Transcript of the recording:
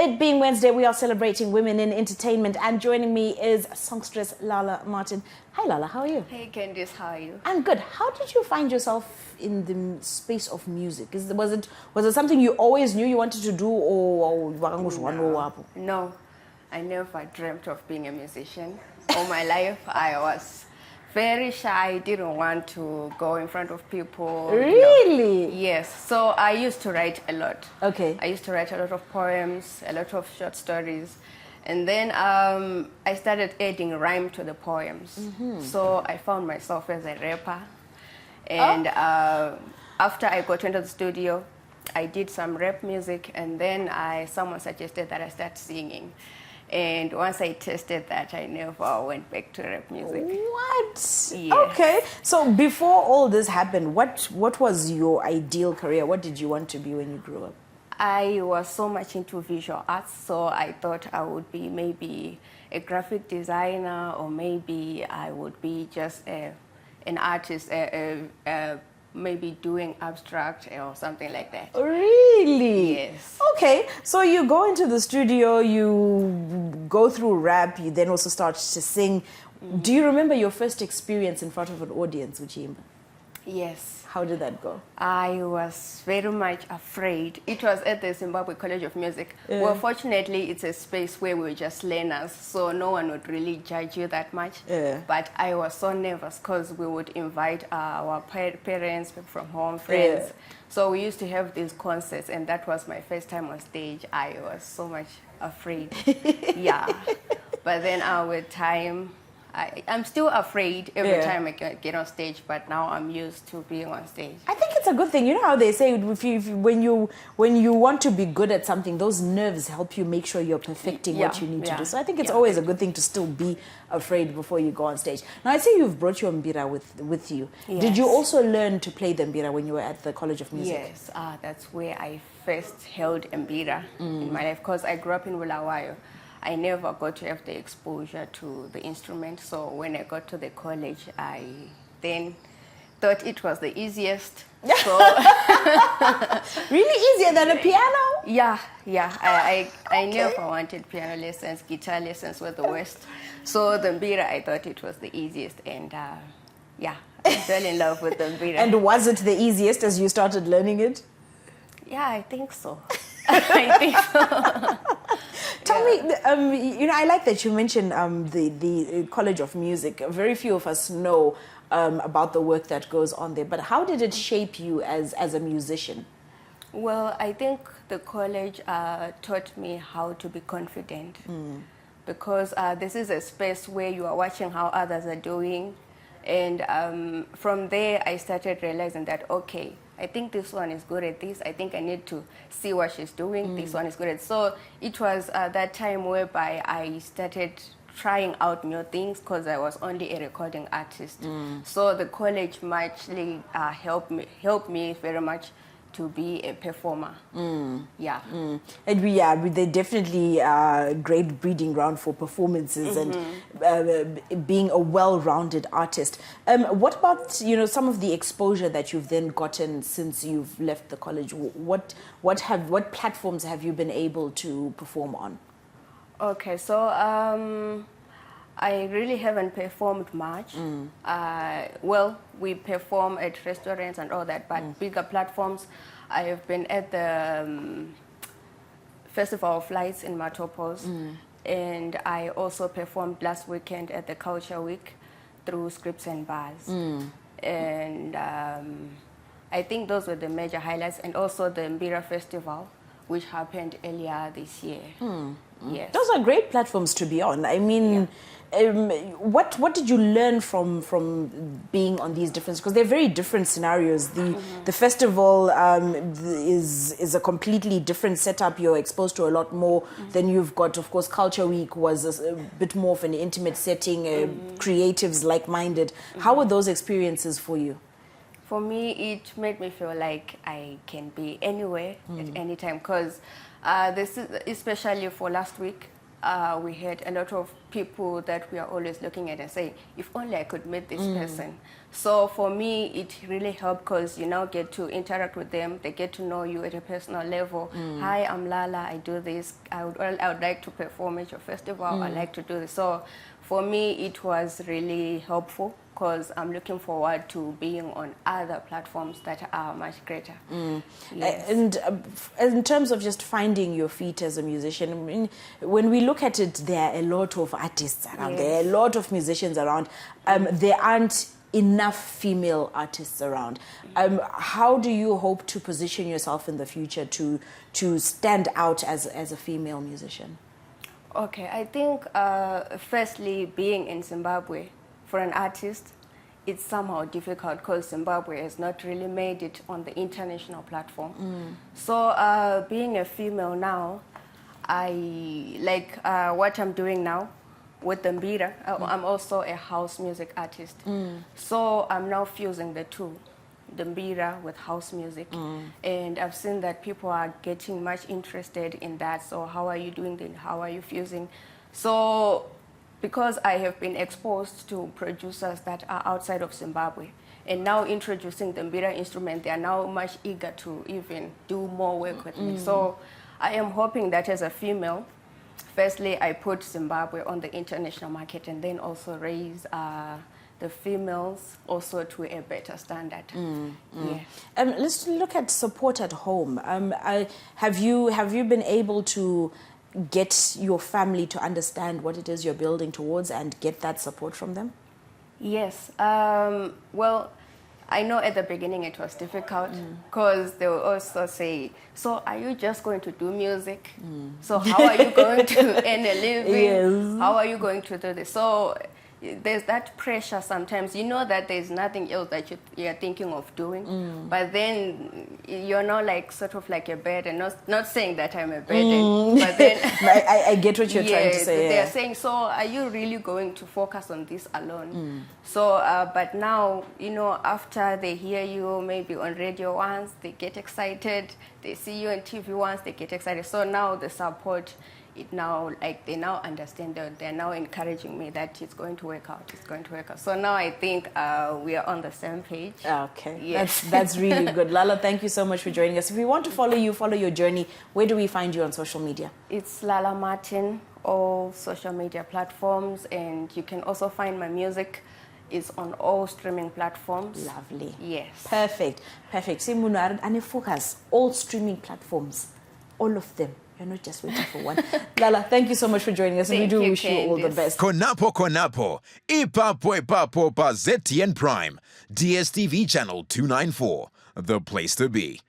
It being Wednesday, we are celebrating women in entertainment, and joining me is songstress Lalla Martin. Hi Lalla, how are you? Hey Candice, how are you? I'm good. How did you find yourself in the space of music? Was it something you always knew you wanted to do, or No, I never dreamt of being a musician. All my life, I was very shy, didn't want to go in front of people. Really? No. Yes. So I used to write a lot. Okay. I used to write a lot of poems, a lot of short stories. And then I started adding rhyme to the poems. So I found myself as a rapper. And after I got into the studio, I did some rap music, and then someone suggested that I start singing. And once I tested that, I never went back to rap music. What? Yes. Okay. So before all this happened, what was your ideal career? What did you want to be when you grew up? I was so much into visual arts, so I thought I would be maybe a graphic designer, or maybe I would be just an artist, maybe doing abstract or something like that. Really? Yes. Okay, so you go into the studio, you go through rap, you then also start to sing. Do you remember your first experience in front of an audience, Uchimba? Yes. How did that go? I was very much afraid. It was at the Zimbabwe College of Music. Well, fortunately, it's a space where we were just learners, so no one would really judge you that much. But I was so nervous because we would invite our parents, people from home, friends. So we used to have these concerts, and that was my first time on stage. I was so much afraid. Yeah. But then with time, I'm still afraid every time I get on stage, but now I'm used to being on stage. I think it's a good thing. You know how they say when you want to be good at something, those nerves help you make sure you're perfecting what you need to do. So I think it's always a good thing to still be afraid before you go on stage. Now, I say you've brought your mbira with you. Yes. Did you also learn to play the mbira when you were at the College of Music? Yes, that's where I first held mbira in my life, because I grew up in Bulawayo. I never got to have the exposure to the instrument, so when I got to the college, I then thought it was the easiest. So really easier than a piano? Yeah. I never wanted piano lessons. Guitar lessons were the worst. So the mbira, I thought it was the easiest, and I fell in love with the mbira. And was it the easiest as you started learning it? Yeah, I think so. I think so. Tell me, I like that you mentioned the College of Music. Very few of us know about the work that goes on there. But how did it shape you as a musician? Well, I think the college taught me how to be confident, because this is a space where you are watching how others are doing. And from there, I started realizing that, okay, I think this one is good at this. I think I need to see what she's doing. This one is good at. So it was that time whereby I started trying out new things, because I was only a recording artist. So the college actually helped me very much to be a performer. And they're definitely a great breeding ground for performances and being a well-rounded artist. What about some of the exposure that you've then gotten since you've left the college? What platforms have you been able to perform on? Okay, so I really haven't performed much. Well, we perform at restaurants and all that, but bigger platforms. I have been at the Festival of Lights in Matopos, and I also performed last weekend at the Culture Week through Scripts and Bars. And I think those were the major highlights, and also the Mbira Festival, which happened earlier this year. Yes. Those are great platforms to be on. I mean, what did you learn from being on these different? Because they're very different scenarios. The festival is a completely different setup. You're exposed to a lot more. Then you've got, of course, Culture Week was a bit more of an intimate setting. Creatives like-minded. How were those experiences for you? For me, it made me feel like I can be anywhere at any time, because this is especially for last week. we had a lot of people that we are always looking at and saying, if only I could meet this person. So for me, it really helped because you now get to interact with them. They get to know you at a personal level. Hi, I'm Lalla. I do this. I would like to perform at your festival. I like to do this. So for me, it was really helpful because I'm looking forward to being on other platforms that are much greater. Yes. And in terms of just finding your feet as a musician, I mean, when we look at it, there are a lot of artists around. Yes. There are a lot of musicians around. There aren't enough female artists around. How do you hope to position yourself in the future to stand out as a female musician? Okay, I think firstly, being in Zimbabwe, for an artist, it's somehow difficult because Zimbabwe has not really made it on the international platform. So being a female now, I like what I'm doing now with the mbira. I'm also a house music artist. So I'm now fusing the two, the mbira with house music. And I've seen that people are getting much interested in that. So how are you doing that? How are you fusing? So because I have been exposed to producers that are outside of Zimbabwe and now introducing the mbira instrument, they are now much eager to even do more work with me. So I am hoping that as a female, firstly, I put Zimbabwe on the international market and then also raise the females also to a better standard. Yeah. Let's look at support at home. Have you been able to get your family to understand what it is you're building towards and get that support from them? Yes. Well, I know at the beginning it was difficult because they will also say, so are you just going to do music? So how are you going to earn a living? Yes. How are you going to do this? So there's that pressure sometimes. You know that there's nothing else that you're thinking of doing, but then you're not like sort of like a burden. Not saying that I'm a burden, but then I get what you're trying to say. They're saying, so are you really going to focus on this alone? So, but now, you know, after they hear you maybe on radio once, they get excited. They see you on TV once, they get excited. So now the support, it now, like, they now understand that they're now encouraging me that it's going to work out, it's going to work out. So now I think we are on the same page. Okay, yes. That's really good. Lalla, thank you so much for joining us. If we want to follow your journey, where do we find you on social media? It's Lalla Martin, all social media platforms, and you can also find my music. It's on all streaming platforms. Lovely. Yes. Perfect. Simunar and focus, all streaming platforms, all of them. You're not just waiting for one. Lalla, thank you so much for joining us, and we do wish you all the best. Konapo, Ipapo pa ZTN Prime, DSTV channel 294, the place to be.